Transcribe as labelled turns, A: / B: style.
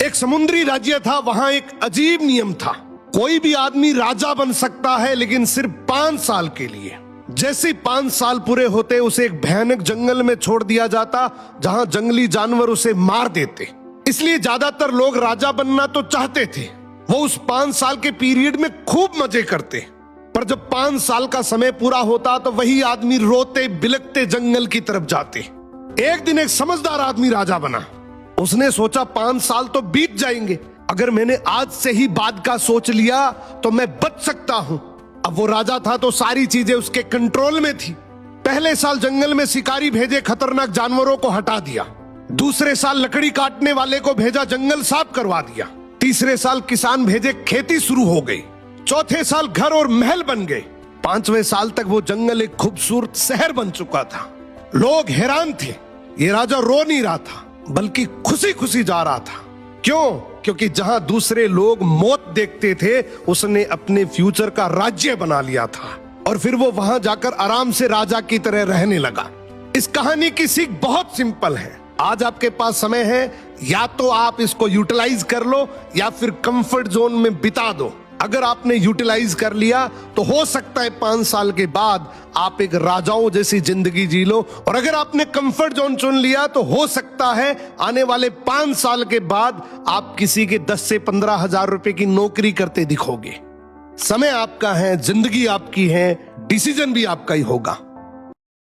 A: एक समुद्री राज्य था, वहां एक अजीब नियम था। कोई भी आदमी राजा बन सकता है, लेकिन सिर्फ 5 साल के लिए। जैसे 5 साल पूरे होते उसे एक भयानक जंगल में छोड़ दिया जाता, जहां जंगली जानवर उसे मार देते। इसलिए ज्यादातर लोग राजा बनना तो चाहते थे। वो उस 5 साल के पीरियड में खूब मजे करते, पर जब 5 साल का समय पूरा होता तो वही आदमी रोते बिलखते जंगल की तरफ जाते। एक दिन एक समझदार आदमी राजा बना। उसने सोचा 5 साल तो बीत जाएंगे, अगर मैंने आज से ही बाद का सोच लिया तो मैं बच सकता हूं। अब वो राजा था तो सारी चीजें उसके कंट्रोल में थी। पहले साल जंगल में शिकारी भेजे, खतरनाक जानवरों को हटा दिया। दूसरे साल लकड़ी काटने वाले को भेजा, जंगल साफ करवा दिया। तीसरे साल किसान भेजे, खेती शुरू हो गई। चौथे साल घर और महल बन गए। 5वें साल तक वो जंगल एक खूबसूरत शहर बन चुका था। लोग हैरान थे। ये राजा रो नहीं रहा था, बल्कि खुशी खुशी जा रहा था। क्यों? क्योंकि जहां दूसरे लोग मौत देखते थे, उसने अपने फ्यूचर का राज्य बना लिया था और फिर वो वहां जाकर आराम से राजा की तरह रहने लगा। इस कहानी की सीख बहुत सिंपल है। आज आपके पास समय है, या तो आप इसको यूटिलाइज कर लो या फिर कंफर्ट जोन में बिता दो। अगर आपने यूटिलाइज कर लिया तो हो सकता है 5 साल के बाद आप एक राजाओं जैसी जिंदगी जी लो, और अगर आपने कंफर्ट जोन चुन लिया तो हो सकता है आने वाले 5 साल के बाद आप किसी के 10 से 15 हजार रुपए की नौकरी करते दिखोगे। समय आपका है, जिंदगी आपकी है, डिसीजन भी आपका ही होगा।